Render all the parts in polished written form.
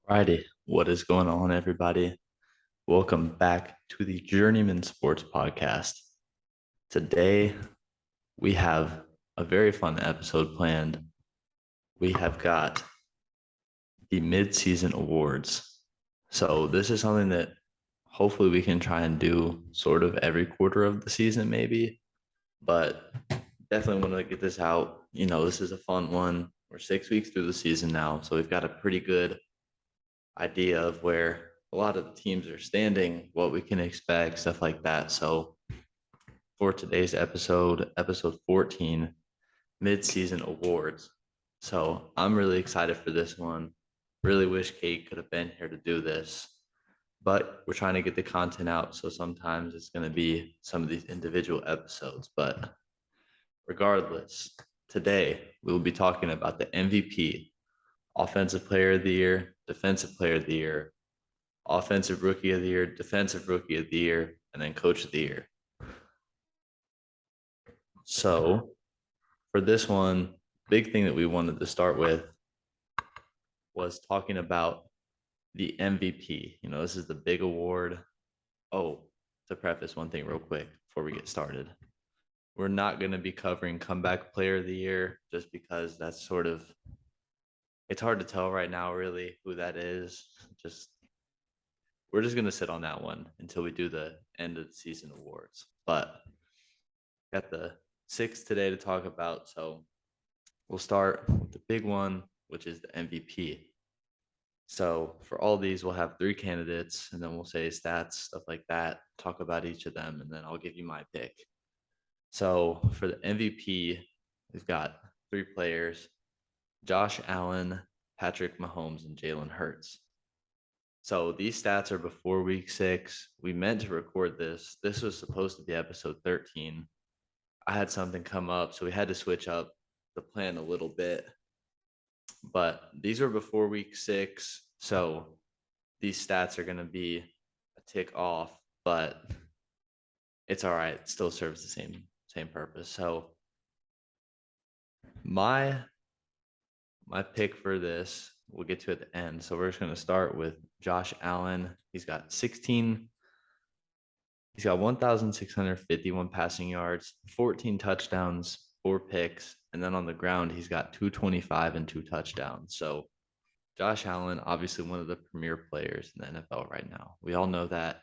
Alrighty, what is going on, everybody? Welcome back to the Journeyman Sports Podcast. Today, we have a very fun episode planned. We have got the mid-season awards. So, this is something that hopefully we can try and do sort of every quarter of the season, maybe. But definitely want to get this out. This is a fun one. We're 6 weeks through the season now, so we've got a pretty good idea of where a lot of the teams are standing, what we can expect, stuff like that. So for today's episode 14, mid-season awards. So I'm really excited for this one. Really wish Kate could have been here to do this, but we're trying to get the content out. So sometimes it's going to be some of these individual episodes. But regardless, today we will be talking about the MVP, Offensive Player of the Year, Defensive Player of the Year, Offensive Rookie of the Year, Defensive Rookie of the Year, and then Coach of the Year. So for this one, big thing that we wanted to start with was talking about the MVP. This is the big award. Oh, to preface one thing real quick before we get started. We're not going to be covering Comeback Player of the Year just because that's it's hard to tell right now really who that is. We're just going to sit on that one until we do the end of the season awards. But got the six today to talk about. So we'll start with the big one, which is the MVP. So for all these, we'll have three candidates, and then we'll say stats, stuff like that, talk about each of them, and then I'll give you my pick. So for the MVP, we've got three players: Josh Allen, Patrick Mahomes, and Jalen Hurts. So these stats are before week 6. We meant to record this. This was supposed to be episode 13. I had something come up, so we had to switch up the plan a little bit. But these were before week 6, so these stats are going to be a tick off, but it's all right. It still serves the same purpose. So my pick for this, we'll get to at the end. So we're just going to start with Josh Allen. He's got 1,651 passing yards, 14 touchdowns, 4 picks, and then on the ground, he's got 225 and 2 touchdowns. So Josh Allen, obviously one of the premier players in the NFL right now. We all know that.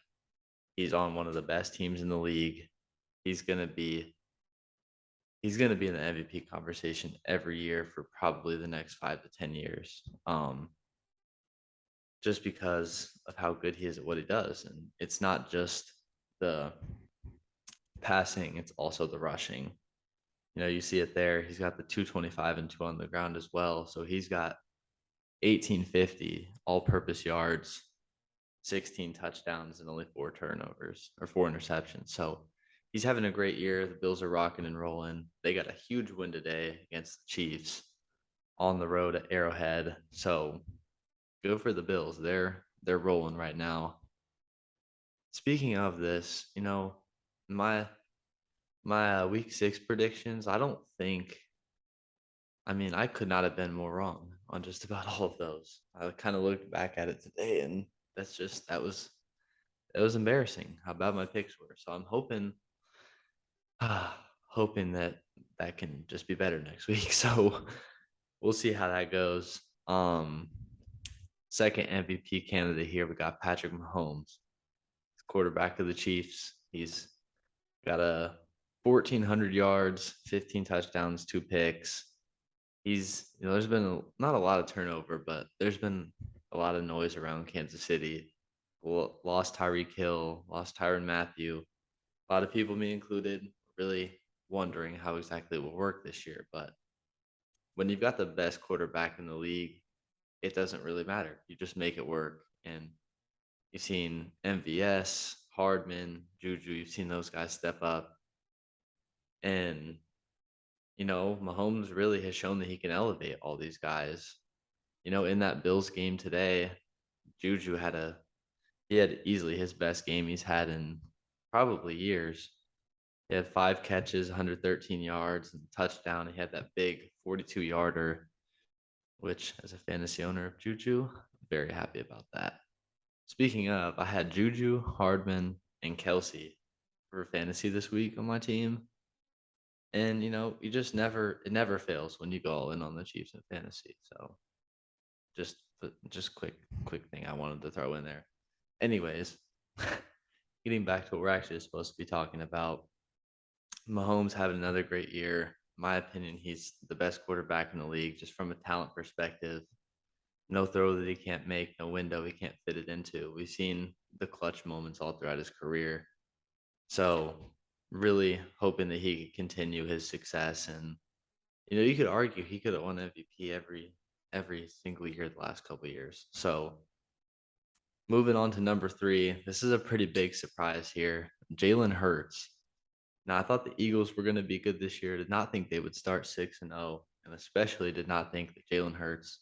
He's on one of the best teams in the league. He's going to be in the MVP conversation every year for probably the next 5 to 10 years. Just because of how good he is at what he does. And it's not just the passing, it's also the rushing. You see it there. He's got the 225 and 2 on the ground as well. So he's got 1,850 all-purpose yards, 16 touchdowns, and only 4 turnovers or 4 interceptions. So he's having a great year. The Bills are rocking and rolling. They got a huge win today against the Chiefs on the road at Arrowhead. So good for the Bills. They're rolling right now. Speaking of this, my week 6 predictions, I could not have been more wrong on just about all of those. I kind of looked back at it today, and that was embarrassing how bad my picks were. So I'm hoping that can just be better next week. So we'll see how that goes. Second MVP candidate here, we got Patrick Mahomes, quarterback of the Chiefs. He's got 1,400 yards, 15 touchdowns, 2 picks. There's been not a lot of turnover, but there's been a lot of noise around Kansas City. Lost Tyreek Hill, lost Tyrann Mathieu. A lot of people, me included, really wondering how exactly it will work this year. But when you've got the best quarterback in the league, it doesn't really matter. You just make it work. And you've seen MVS, Hardman, Juju, you've seen those guys step up. And, Mahomes really has shown that he can elevate all these guys. In that Bills game today, Juju had easily his best game he's had in probably years. He had 5 catches, 113 yards, and a touchdown. He had that big 42-yarder, which as a fantasy owner of Juju, very happy about that. Speaking of, I had Juju, Hardman, and Kelsey for fantasy this week on my team. And you just it never fails when you go all in on the Chiefs in fantasy. So just quick thing I wanted to throw in there. Anyways, getting back to what we're actually supposed to be talking about. Mahomes having another great year. In my opinion, he's the best quarterback in the league, just from a talent perspective. No throw that he can't make, no window he can't fit it into. We've seen the clutch moments all throughout his career. So really hoping that he could continue his success. And you could argue he could have won MVP every single year the last couple of years. So moving on to number 3, this is a pretty big surprise here. Jalen Hurts. Now I thought the Eagles were going to be good this year. Did not think they would start 6-0, and especially did not think that Jalen Hurts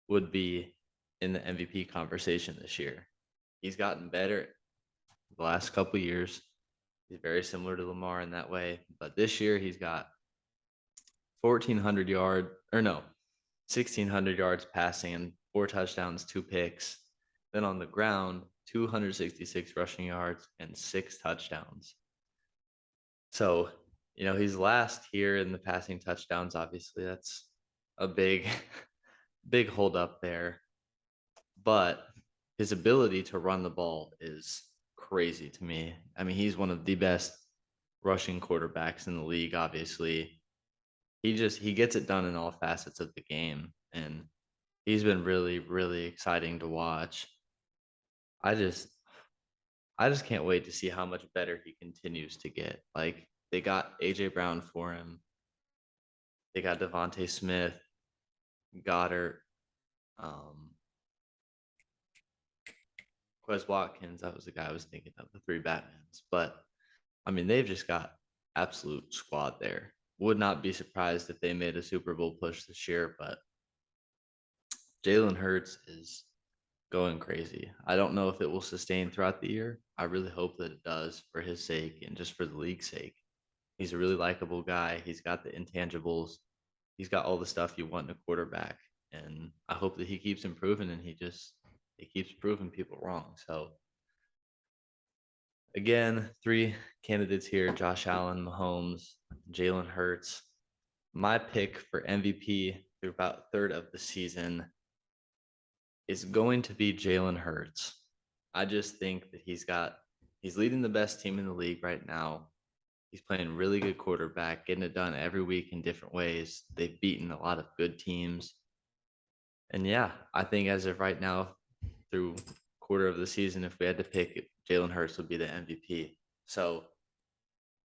would be in the MVP conversation this year. He's gotten better the last couple of years. He's very similar to Lamar in that way, but this year he's got 1,600 yards passing and 4 touchdowns, 2 picks. Then on the ground, 266 rushing yards and 6 touchdowns. So, he's last here in the passing touchdowns. Obviously, that's a big, big hold up there. But his ability to run the ball is crazy to me. I mean, he's one of the best rushing quarterbacks in the league, obviously. He gets it done in all facets of the game, and he's been really, really exciting to watch. I just can't wait to see how much better he continues to get. Like, they got AJ Brown for him. They got Devontae Smith, Goddard, Quez Watkins. That was the guy I was thinking of, the 3 Batmans. But I mean, they've just got absolute squad there. Would not be surprised if they made a Super Bowl push this year, but Jalen Hurts is going crazy. I don't know if it will sustain throughout the year. I really hope that it does for his sake and just for the league's sake. He's a really likable guy. He's got the intangibles. He's got all the stuff you want in a quarterback. And I hope that he keeps improving and he keeps proving people wrong. So again, 3 candidates here: Josh Allen, Mahomes, Jalen Hurts. My pick for MVP through about third of the season is going to be Jalen Hurts. I just think that he's leading the best team in the league right now. He's playing really good quarterback, getting it done every week in different ways. They've beaten a lot of good teams. And yeah, I think as of right now, through quarter of the season, if we had to pick, Jalen Hurts would be the MVP. So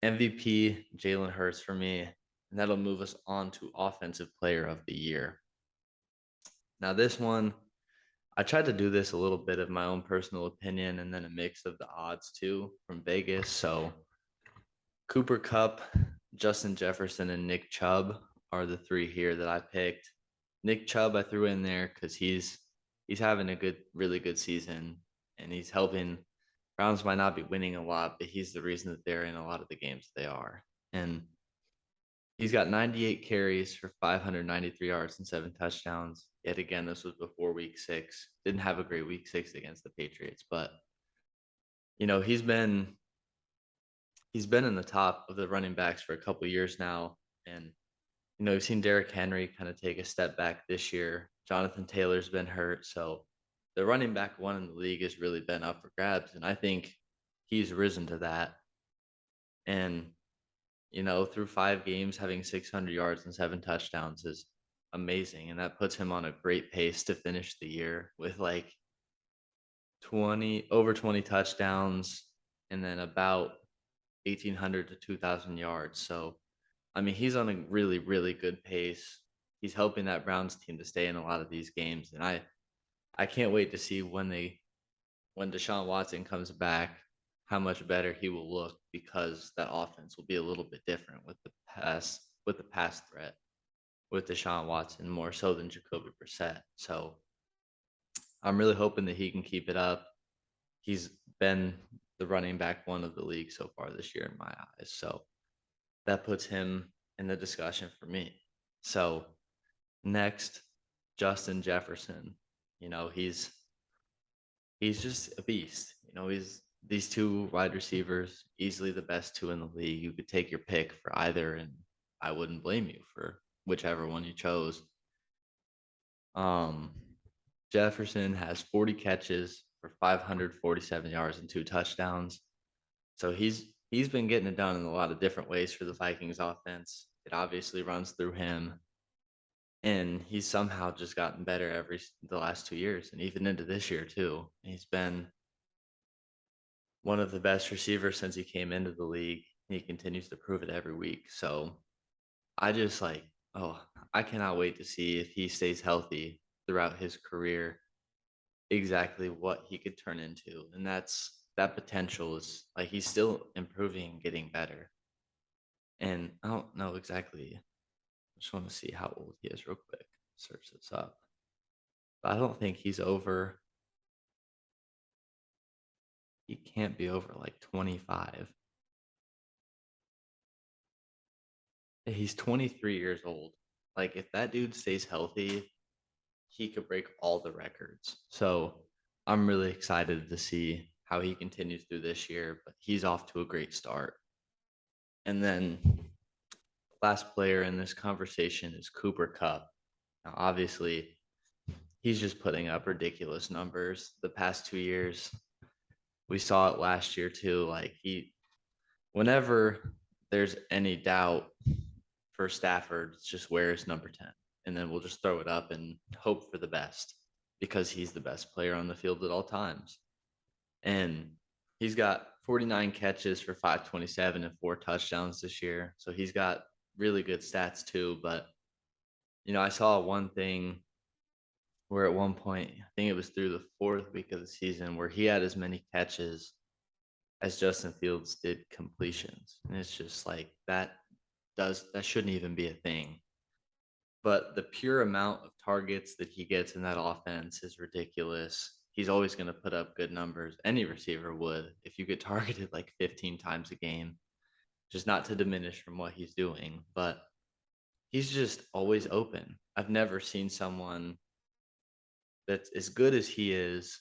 MVP, Jalen Hurts for me, and that'll move us on to Offensive Player of the Year. Now this one, I tried to do this a little bit of my own personal opinion and then a mix of the odds too from Vegas. So Cooper Kupp, Justin Jefferson, and Nick Chubb are the 3 here that I picked. Nick Chubb I threw in there because he's having a really good season, and he's helping. Browns might not be winning a lot, but he's the reason that they're in a lot of the games they are. And he's got 98 carries for 593 yards and 7 touchdowns. Yet again, this was before week 6. Didn't have a great week 6 against the Patriots, but he's been in the top of the running backs for a couple years now. And we've seen Derrick Henry kind of take a step back this year. Jonathan Taylor's been hurt, so the running back 1 in the league has really been up for grabs, and I think he's risen to that. And through 5 games, having 600 yards and 7 touchdowns is amazing, and that puts him on a great pace to finish the year with like over 20 touchdowns and then about 1,800 to 2,000 yards. So I mean, he's on a really, really good pace. He's helping that Browns team to stay in a lot of these games, and I can't wait to see when Deshaun Watson comes back, how much better he will look, because that offense will be a little bit different with the pass threat with Deshaun Watson more so than Jacoby Brissett. So I'm really hoping that he can keep it up. He's been the running back 1 of the league so far this year in my eyes. So that puts him in the discussion for me. So next, Justin Jefferson. You know, he's just a beast. You know, he's these two wide receivers, easily the best two in the league. You could take your pick for either, and I wouldn't blame you for whichever one you chose. Um, Jefferson has 40 catches for 547 yards and two touchdowns. So he's been getting it done in a lot of different ways for the Vikings offense. It obviously runs through him, and he's somehow just gotten better the last 2 years, and even into this year too. He's been one of the best receivers since he came into the league. He continues to prove it every week. So I just like, oh, I cannot wait to see if he stays healthy throughout his career, exactly what he could turn into. And that potential is like he's still improving and getting better. And I don't know exactly. I just want to see how old he is real quick. Search this up. But I don't think he's over. He can't be over like 25. He's 23 years old. Like if that dude stays healthy, he could break all the records. So I'm really excited to see how he continues through this year, but he's off to a great start. And then last player in this conversation is Cooper Kupp. Now, obviously, he's just putting up ridiculous numbers the past 2 years. We saw it last year too. Like whenever there's any doubt for Stafford, it's just where's number 10? And then we'll just throw it up and hope for the best because he's the best player on the field at all times. And he's got 49 catches for 527 and four touchdowns this year. So he's got really good stats too. But, I saw one thing where at one point, I think it was through the fourth week of the season, where he had as many catches as Justin Fields did completions. And it's just like that shouldn't even be a thing. But the pure amount of targets that he gets in that offense is ridiculous. He's always going to put up good numbers. Any receiver would if you get targeted like 15 times a game, just not to diminish from what he's doing, but he's just always open. I've never seen someone that's as good as he is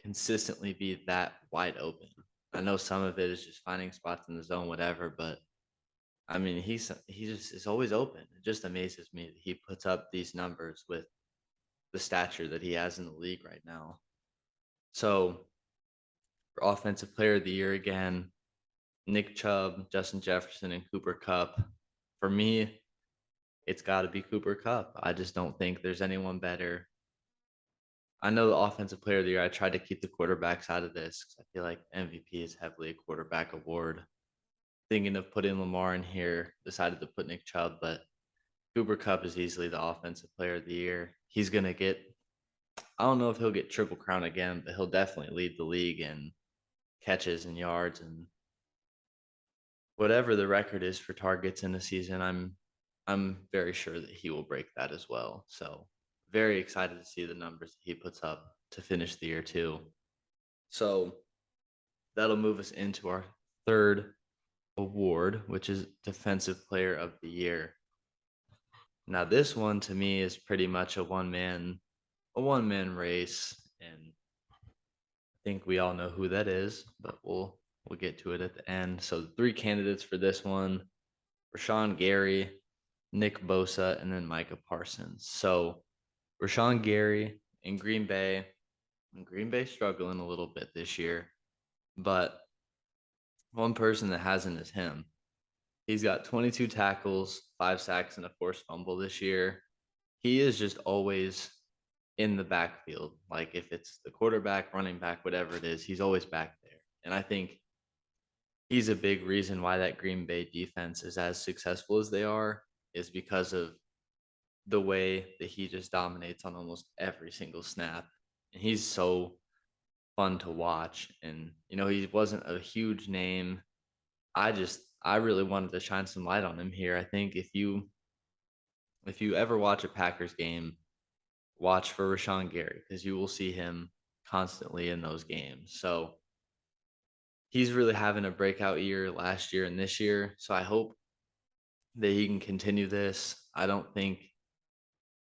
consistently be that wide open. I know some of it is just finding spots in the zone, whatever, but I mean, he just is always open. It just amazes me that he puts up these numbers with the stature that he has in the league right now. So, for offensive player of the year again, Nick Chubb, Justin Jefferson, and Cooper Kupp. For me, it's got to be Cooper Kupp. I just don't think there's anyone better. I know the offensive player of the year. I tried to keep the quarterbacks out of this because I feel like MVP is heavily a quarterback award. Thinking of putting Lamar in here, decided to put Nick Chubb, but Cooper Kupp is easily the offensive player of the year. He's going to get, I don't know if he'll get Triple Crown again, but he'll definitely lead the league in catches and yards and whatever the record is for targets in the season. I'm very sure that he will break that as well. So very excited to see the numbers that he puts up to finish the year too. So that'll move us into our third award, which is Defensive Player of the Year. Now this one to me is pretty much a one man race, and I think we all know who that is, but we'll get to it at the end. So the three candidates for this one: Rashawn Gary, Nick Bosa, and then Micah Parsons. So Rashawn Gary in Green Bay, struggling a little bit this year, but one person that hasn't is him. He's got 22 tackles, 5 sacks, and a forced fumble this year. He is just always in the backfield. Like if it's the quarterback, running back, whatever it is, he's always back there. And I think he's a big reason why that Green Bay defense is as successful as they are, is because of the way that he just dominates on almost every single snap. And he's so fun to watch. And, he wasn't a huge name. I really wanted to shine some light on him here. I think if you ever watch a Packers game, watch for Rashawn Gary because you will see him constantly in those games. So he's really having a breakout year last year and this year. So I hope that he can continue this. I don't think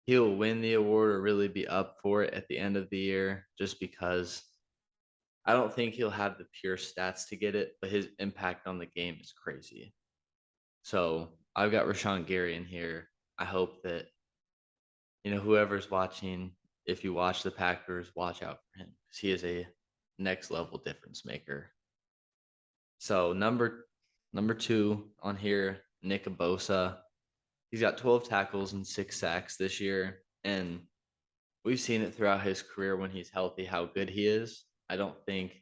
he'll win the award or really be up for it at the end of the year, just because I don't think he'll have the pure stats to get it, but his impact on the game is crazy. So I've got Rashawn Gary in here. I hope that, whoever's watching, if you watch the Packers, watch out for him because he is a next level difference maker. So number two on here, Nick Bosa. He's got 12 tackles and 6 sacks this year, and we've seen it throughout his career when he's healthy how good he is. I don't think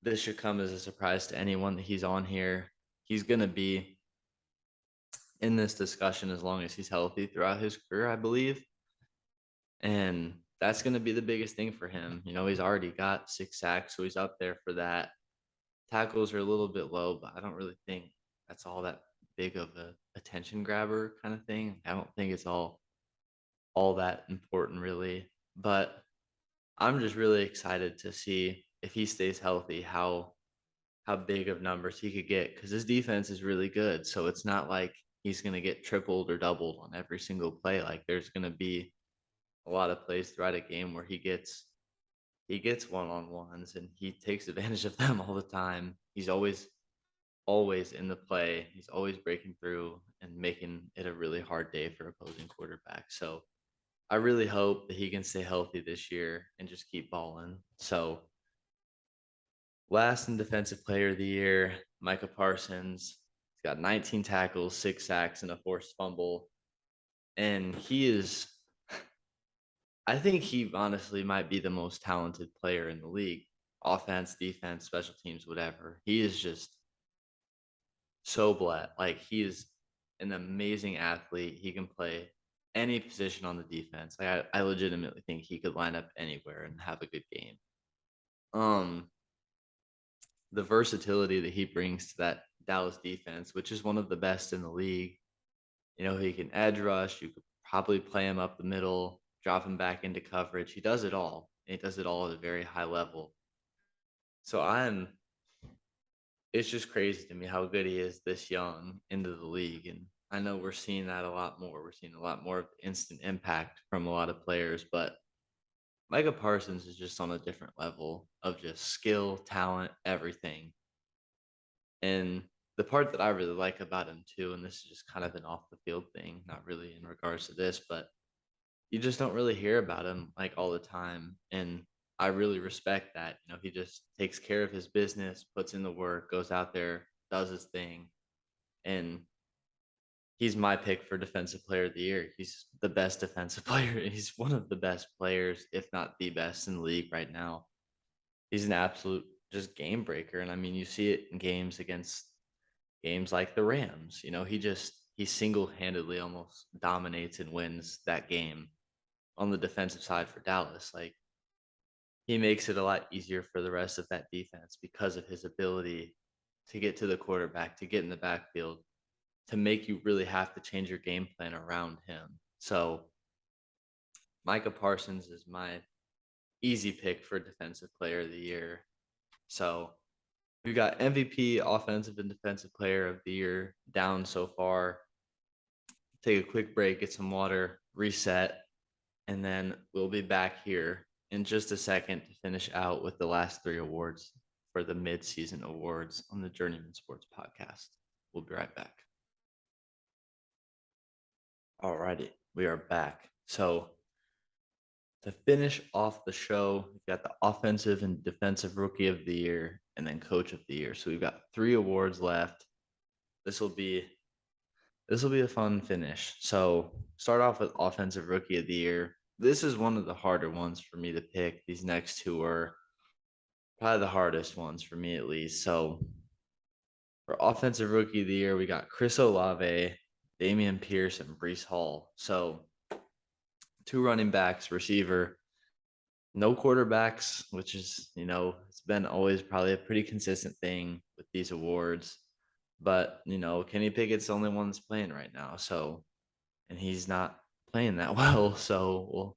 this should come as a surprise to anyone that he's on here. He's going to be in this discussion as long as he's healthy throughout his career, I believe. And that's going to be the biggest thing for him. He's already got 6 sacks, so he's up there for that. Tackles are a little bit low, but I don't really think that's all that big of a attention grabber kind of thing. I don't think it's all that important really. But I'm just really excited to see if he stays healthy, how big of numbers he could get, because his defense is really good. So it's not like he's going to get tripled or doubled on every single play. Like there's going to be a lot of plays throughout a game where he gets one-on-ones and he takes advantage of them all the time. He's always in the play. He's always breaking through and making it a really hard day for opposing quarterback. So I really hope that he can stay healthy this year and just keep balling. So last in defensive player of the year, Micah Parsons. He's got 19 tackles, 6 sacks, and a forced fumble. And I think he honestly might be the most talented player in the league. Offense, defense, special teams, whatever. He is just so blessed. Like he is an amazing athlete. He can play any position on the defense. Like I legitimately think he could line up anywhere and have a good game. Um, the versatility that he brings to that Dallas defense, which is one of the best in the league. He can edge rush. You could probably play him up the middle, drop him back into coverage. He does it all. He does it all at a very high level. So it's just crazy to me how good he is this young into the league. And I know we're seeing that a lot more. We're seeing a lot more of instant impact from a lot of players, but Micah Parsons is just on a different level of just skill, talent, everything. And the part that I really like about him too, and this is just kind of an off the field thing, not really in regards to this, but you just don't really hear about him like all the time. And I really respect that. He just takes care of his business, puts in the work, goes out there, does his thing. And he's my pick for defensive player of the year. He's the best defensive player. He's one of the best players, if not the best in the league right now. He's an absolute just game breaker. And I mean, you see it in games like the Rams. He single-handedly almost dominates and wins that game on the defensive side for Dallas. Like he makes it a lot easier for the rest of that defense because of his ability to get to the quarterback, to get in the backfield, to make you really have to change your game plan around him. So Micah Parsons is my easy pick for defensive player of the year. So we got MVP, offensive and defensive player of the year down so far. Take a quick break, get some water, reset, and then we'll be back here in just a second to finish out with the last 3 awards for the mid-season awards on the Journeyman Sports Podcast. We'll be right back. Alrighty, we are back. So to finish off the show, we've got the offensive and defensive rookie of the year and then coach of the year. So we've got 3 awards left. This will be a fun finish. So start off with offensive rookie of the year. This is one of the harder ones for me to pick. These next 2 are probably the hardest ones for me at least. So for offensive rookie of the year, we got Chris Olave, Dameon Pierce, and Breece Hall. So 2 running backs, receiver, no quarterbacks, which is, it's been always probably a pretty consistent thing with these awards. But, Kenny Pickett's the only one that's playing right now. So, and he's not playing that well. So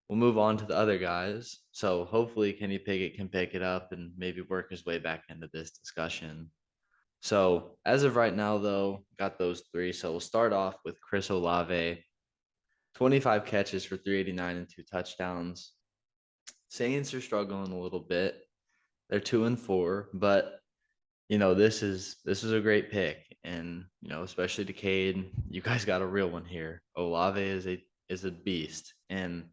we'll move on to the other guys. So hopefully Kenny Pickett can pick it up and maybe work his way back into this discussion. So as of right now, though, got those 3. So we'll start off with Chris Olave. 25 catches for 389 and 2 touchdowns. Saints are struggling a little bit. They're 2-4, but this is a great pick, and especially to Cade, you guys got a real one here. Olave is a beast, and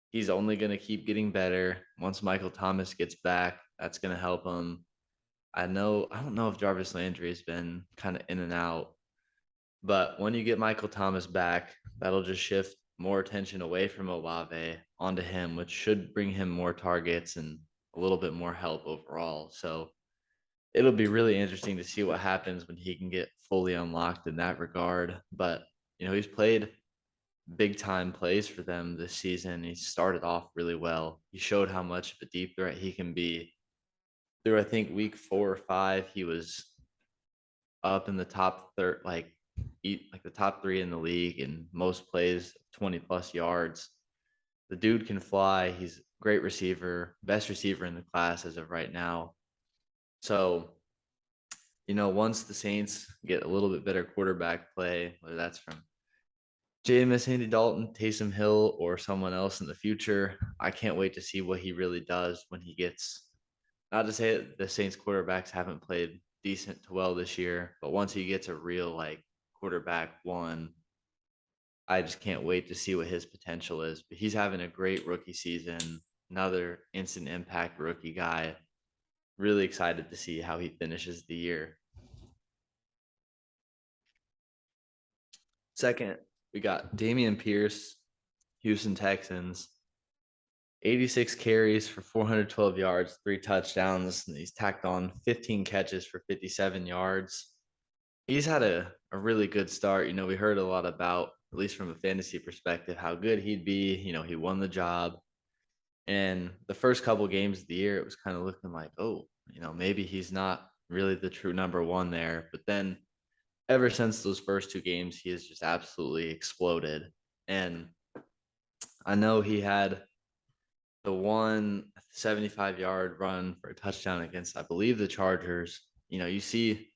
he's only going to keep getting better. Once Michael Thomas gets back, that's going to help him. I don't know if Jarvis Landry has been kind of in and out, but when you get Michael Thomas back, that'll just shift more attention away from Olave onto him, which should bring him more targets and a little bit more help overall. So it'll be really interesting to see what happens when he can get fully unlocked in that regard. But he's played big time plays for them this season. He started off really well. He showed how much of a deep threat he can be. Through I think week 4 or 5, he was up in the top third, like the top 3 in the league in most plays, 20 plus yards. The dude can fly. He's a great receiver, best receiver in the class as of right now. So once the Saints get a little bit better quarterback play, whether that's from Jameis, Andy Dalton, Taysom Hill, or someone else in the future, I can't wait to see what he really does when he gets. Not to say that the Saints quarterbacks haven't played decent to well this year, but once he gets a real quarterback one, I just can't wait to see what his potential is. But he's having a great rookie season, another instant impact rookie guy. Really excited to see how he finishes the year. Second, we got Dameon Pierce, Houston Texans. 86 carries for 412 yards, 3 touchdowns. And he's tacked on 15 catches for 57 yards. He's had a really good start. We heard a lot about, at least from a fantasy perspective, how good he'd be. He won the job. And the first couple games of the year, it was kind of looking like, oh, maybe he's not really the true number one there. But then ever since those first 2 games, he has just absolutely exploded. And I know he had the 175-yard run for a touchdown against, I believe, the Chargers. You see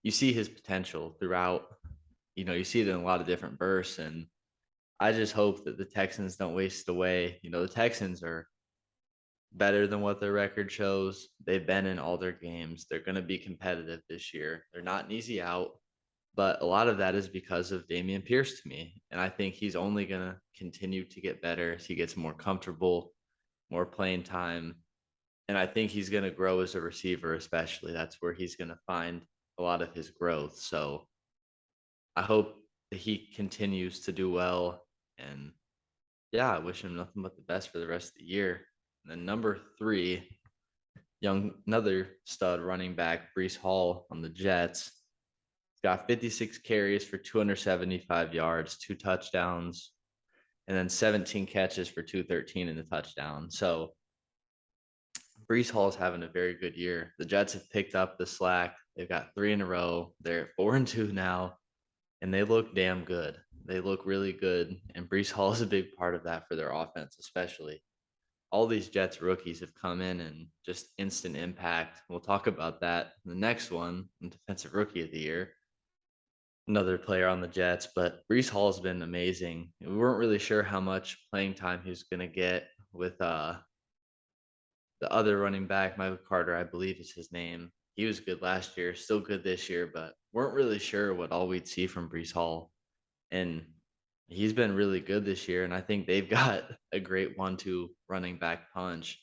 his potential throughout. You see it in a lot of different bursts, and I just hope that the Texans don't waste away. The Texans are better than what their record shows. They've been in all their games. They're going to be competitive this year. They're not an easy out, but a lot of that is because of Dameon Pierce to me, and I think he's only going to continue to get better as he gets more comfortable, more playing time. And I think he's going to grow as a receiver, especially. That's where he's going to find a lot of his growth. So I hope that he continues to do well. And yeah, I wish him nothing but the best for the rest of the year. And then number 3, another stud running back, Breece Hall on the Jets. He's got 56 carries for 275 yards, 2 touchdowns, and then 17 catches for 213 in the touchdown. So Breece Hall is having a very good year. The Jets have picked up the slack. They've got 3 in a row. They're 4-2 now, and they look damn good. They look really good, and Breece Hall is a big part of that for their offense, especially. All these Jets rookies have come in and just instant impact. We'll talk about that in the next one, Defensive Rookie of the Year. Another player on the Jets, but Breece Hall has been amazing. We weren't really sure how much playing time he was going to get with the other running back, Michael Carter, I believe is his name. He was good last year, still good this year, but weren't really sure what all we'd see from Breece Hall. And he's been really good this year. And I think they've got a great 1-2 running back punch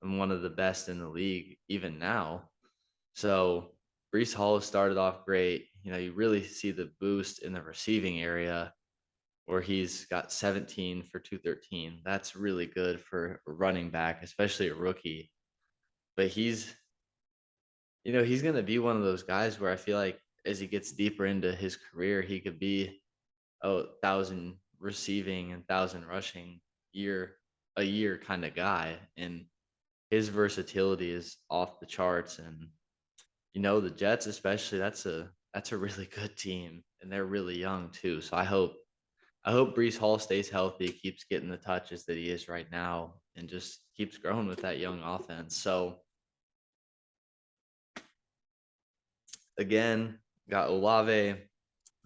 and one of the best in the league even now. So Breece Hall has started off great. You really see the boost in the receiving area where he's got 17 for 213. That's really good for a running back, especially a rookie. But he's going to be one of those guys where I feel like as he gets deeper into his career, he could be 1,000 receiving and 1,000 rushing a year kind of guy. And his versatility is off the charts. And the Jets, especially, that's a really good team, and they're really young too. So I hope Breece Hall stays healthy, keeps getting the touches that he is right now, and just keeps growing with that young offense. So again, got Olave,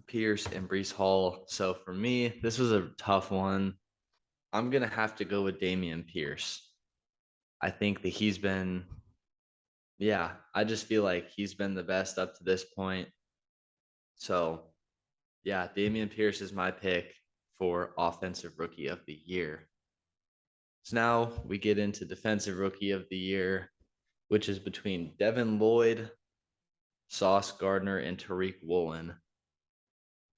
Pierce and Brees Hall. So for me, this was a tough one. I'm gonna have to go with Damian Pierce. I think that he's been, yeah, I just feel like he's been the best up to this point. So yeah, Damian Pierce is my pick for Offensive Rookie of the Year. So now we get into Defensive Rookie of the Year, which is between Devin Lloyd, Sauce Gardner, and Tariq Woolen.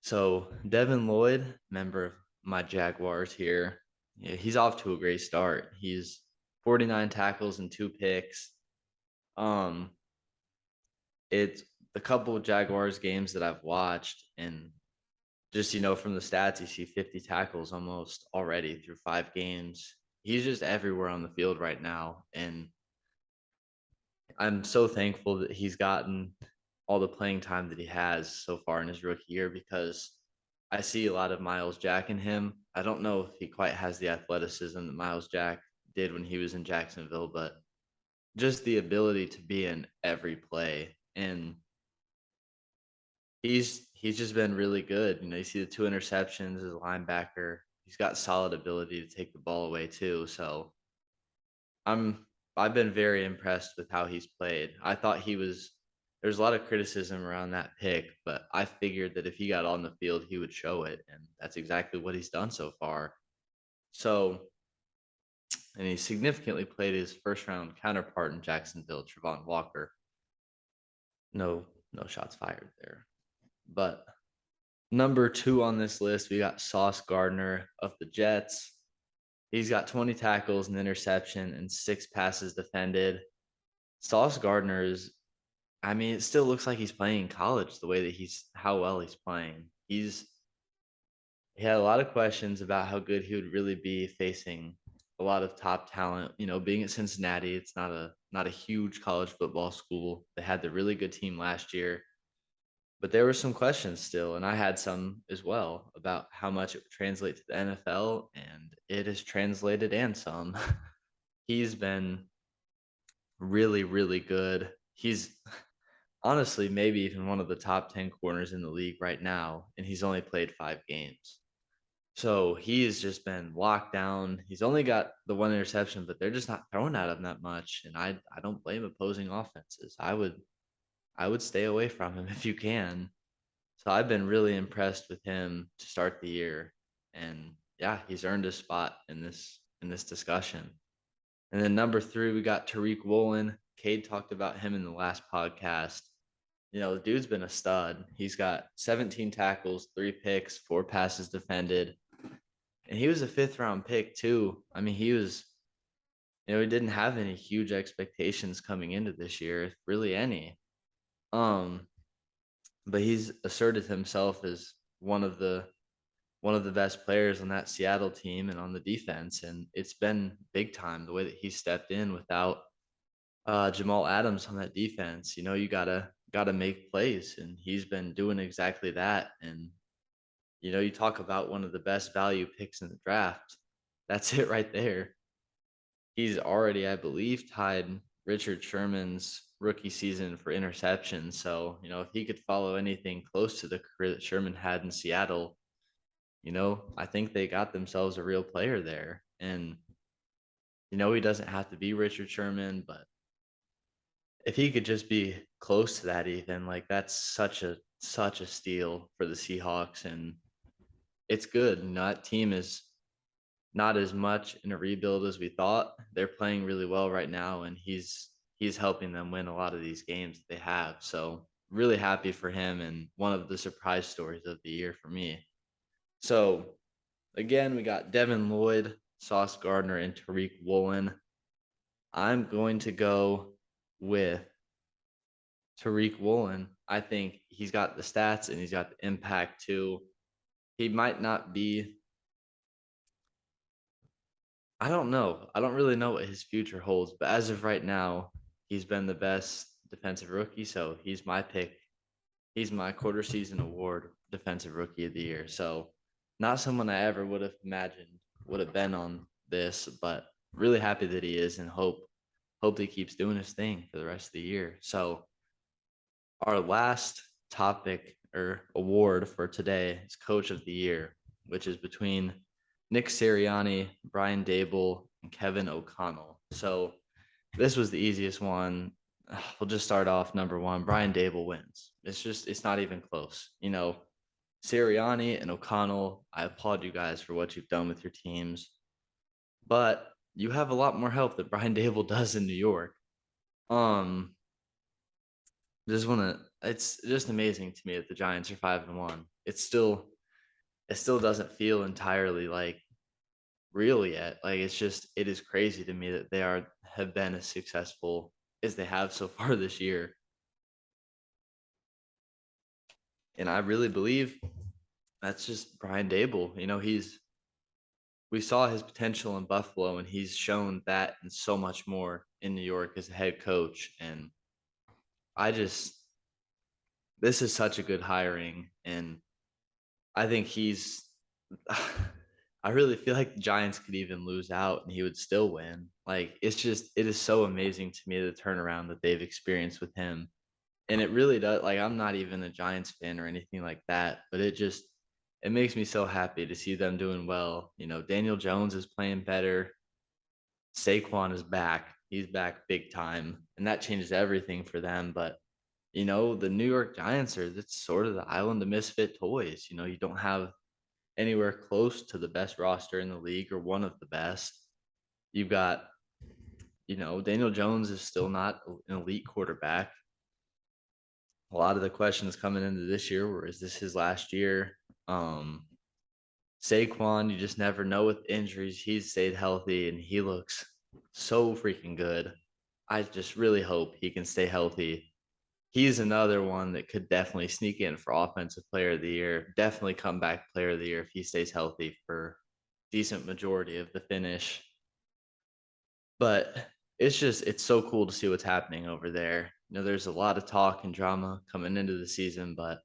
So Devin Lloyd, member of my Jaguars here, yeah, he's off to a great start. He's 49 tackles and 2 picks. It's the couple of Jaguars games that I've watched, and just from the stats, you see 50 tackles almost already through 5 games. He's just everywhere on the field right now, and I'm so thankful that he's gotten all the playing time that he has so far in his rookie year, because I see a lot of Miles Jack in him. I don't know if he quite has the athleticism that Miles Jack did when he was in Jacksonville, but just the ability to be in every play. And he's just been really good. You see the 2 interceptions as a linebacker. He's got solid ability to take the ball away too. So I'm I've been very impressed with how he's played. I thought there's a lot of criticism around that pick, but I figured that if he got on the field, he would show it, and that's exactly what he's done so far. So, and he significantly played his first round counterpart in Jacksonville, Travon Walker. No, no shots fired there. But number 2 on this list, we got Sauce Gardner of the Jets. He's got 20 tackles, an interception, and 6 passes defended. Sauce Gardner is, it still looks like he's playing in college the way that how well he's playing. He had a lot of questions about how good he would really be facing a lot of top talent. Being at Cincinnati, it's not a huge college football school. They had the really good team last year, but there were some questions still, and I had some as well about how much it would translate to the NFL, and it has translated and some. He's been really, really good. He's honestly maybe even one of the top 10 corners in the league right now, and he's only played 5 games. So he's just been locked down. He's only got the 1 interception, but they're just not throwing at him that much, and I don't blame opposing offenses. I would stay away from him if you can. So I've been really impressed with him to start the year, and yeah, he's earned a spot in this discussion. And then number 3, we got Tariq Woolen. Cade talked about him in the last podcast. The dude's been a stud. He's got 17 tackles, 3 picks, 4 passes defended, and he was a 5th-round pick too. He was, he didn't have any huge expectations coming into this year, if really any. But he's asserted himself as one of the best players on that Seattle team and on the defense, and it's been big time the way that he stepped in without Jamal Adams on that defense. You gotta make plays, and he's been doing exactly that. And you talk about one of the best value picks in the draft. That's it right there. He's already, I believe, tied Richard Sherman's rookie season for interceptions. So, if he could follow anything close to the career that Sherman had in Seattle, I think they got themselves a real player there. And, he doesn't have to be Richard Sherman, but if he could just be close to that, even, like, that's such a steal for the Seahawks. And it's good. That team is not as much in a rebuild as we thought. They're playing really well right now, and he's helping them win a lot of these games that they have. So really happy for him, and one of the surprise stories of the year for me. So again, we got Devin Lloyd, Sauce Gardner, and Tariq Woolen. I'm going to go with Tariq Woolen. I think he's got the stats and he's got the impact too. He might not be, I don't know. I don't really know what his future holds, but as of right now, he's been the best defensive rookie. So he's my pick. He's my quarter season award defensive rookie of the year. So not someone I ever would have imagined would have been on this, but really happy that he is, and hope he keeps doing his thing for the rest of the year. So our last topic or award for today is Coach of the Year, which is between Nick Sirianni, Brian Dable, and Kevin O'Connell. So this was the easiest one. We'll just start off number one. Brian Dable wins. It's not even close. Sirianni and O'Connell, I applaud you guys for what you've done with your teams, but you have a lot more help that Brian Dable does in New York. Um, just want to. It's just amazing to me that the Giants are 5-1. It still doesn't feel entirely like real yet. Like it is crazy to me that have been as successful as they have so far this year. And I really believe that's just Brian Dable. We saw his potential in Buffalo, and he's shown that and so much more in New York as a head coach. And I just, this is such a good hiring. And I think I really feel like the Giants could even lose out and he would still win. Like, it is so amazing to me the turnaround that they've experienced with him. And it really does. Like, I'm not even a Giants fan or anything like that, but it makes me so happy to see them doing well. Daniel Jones is playing better. Saquon is back. He's back big time, and that changes everything for them. But the New York Giants that's sort of the island of misfit toys. You don't have anywhere close to the best roster in the league or one of the best. You've got, Daniel Jones is still not an elite quarterback. A lot of the questions coming into this year were, is this his last year? Saquon, you just never know with injuries. He's stayed healthy and he looks so freaking good. I just really hope he can stay healthy. He's another one that could definitely sneak in for offensive player of the year, definitely comeback player of the year if he stays healthy for decent majority of the finish. But it's so cool to see what's happening over there. There's a lot of talk and drama coming into the season, but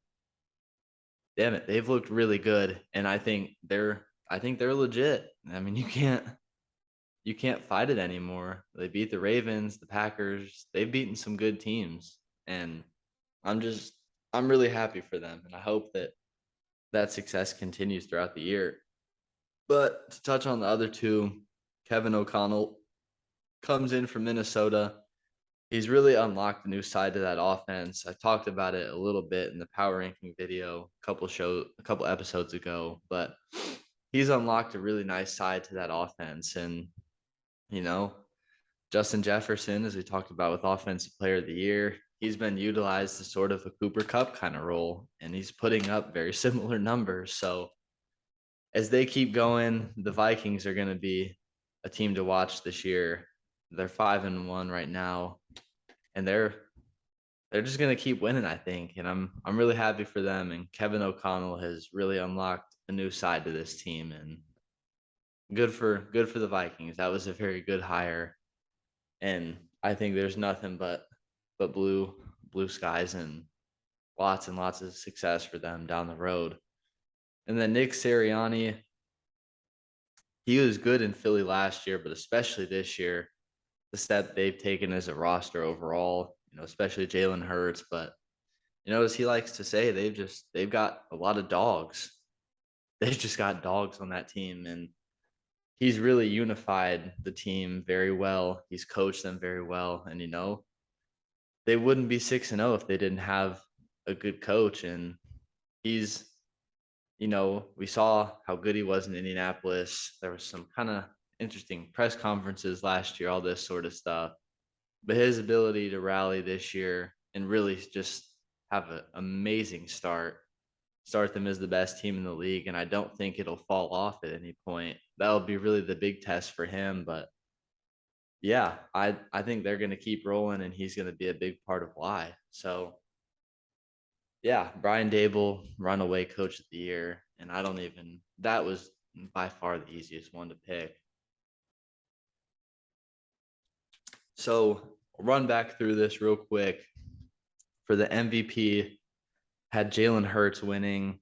damn it, they've looked really good, and I think they're legit. I mean, you can't fight it anymore. They beat the Ravens, the Packers. They've beaten some good teams, and I'm just I'm really happy for them, and I hope that success continues throughout the year. But to touch on the other two, Kevin O'Connell comes in from Minnesota. He's really unlocked a new side to that offense. I talked about it a little bit in the power ranking video a couple episodes ago, but he's unlocked a really nice side to that offense. And, you know, Justin Jefferson, as we talked about with Offensive Player of the Year, he's been utilized as sort of a Cooper Kupp kind of role, and he's putting up very similar numbers. So as they keep going, the Vikings are going to be a team to watch this year. They're 5-1 right now, and they're just going to keep winning, I think. And I'm really happy for them. And Kevin O'Connell has really unlocked a new side to this team, and good for the Vikings. That was a very good hire, and I think there's nothing but blue skies and lots of success for them down the road. And then Nick Sirianni, he was good in Philly last year, but especially this year, the step they've taken as a roster overall, especially Jalen Hurts. But, as he likes to say, they've got a lot of dogs. They've just got dogs on that team. And he's really unified the team very well. He's coached them very well. And, they wouldn't be 6-0 if they didn't have a good coach. And he's, we saw how good he was in Indianapolis. There was some kind of interesting press conferences last year, all this sort of stuff. But his ability to rally this year and really just have an amazing start them as the best team in the league. And I don't think it'll fall off at any point. That'll be really the big test for him. But yeah, I think they're going to keep rolling, and he's going to be a big part of why. So yeah, Brian Dable, runaway coach of the year. And that was by far the easiest one to pick. So I'll run back through this real quick. For the MVP, had Jalen Hurts winning.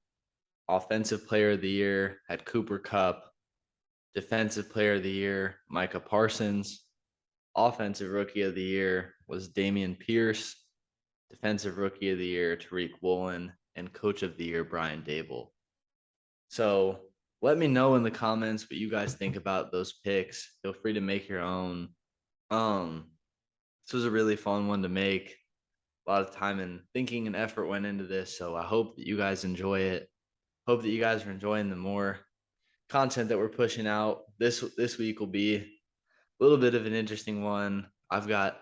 Offensive Player of the Year had Cooper Kupp. Defensive Player of the Year, Micah Parsons. Offensive Rookie of the Year was Dameon Pierce. Defensive Rookie of the Year, Tariq Woolen. and Coach of the Year, Brian Dable. So let me know in the comments what you guys think about those picks. Feel free to make your own. This was a really fun one to make. A lot of time and thinking and effort went into this. So I hope that you guys enjoy it. Hope that you guys are enjoying the more content that we're pushing out. This week will be a little bit of an interesting one. I've got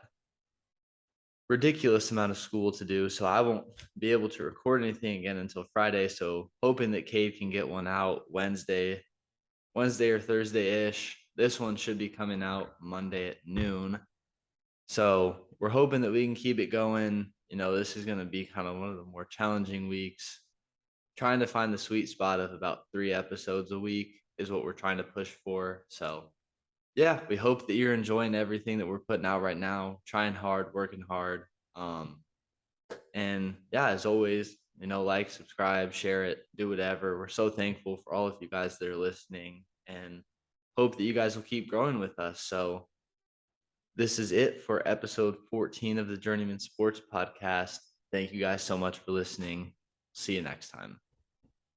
ridiculous amount of school to do, so I won't be able to record anything again until Friday. So hoping that Cade can get one out Wednesday or Thursday ish. This one should be coming out Monday at noon. So we're hoping that we can keep it going. This is going to be kind of one of the more challenging weeks. Trying to find the sweet spot of about 3 episodes a week is what we're trying to push for. So yeah, we hope that you're enjoying everything that we're putting out right now, trying hard, working hard. And yeah, as always, like, subscribe, share it, do whatever. We're so thankful for all of you guys that are listening and hope that you guys will keep growing with us. So this is it for episode 14 of the Journeyman Sports Podcast. Thank you guys so much for listening. See you next time.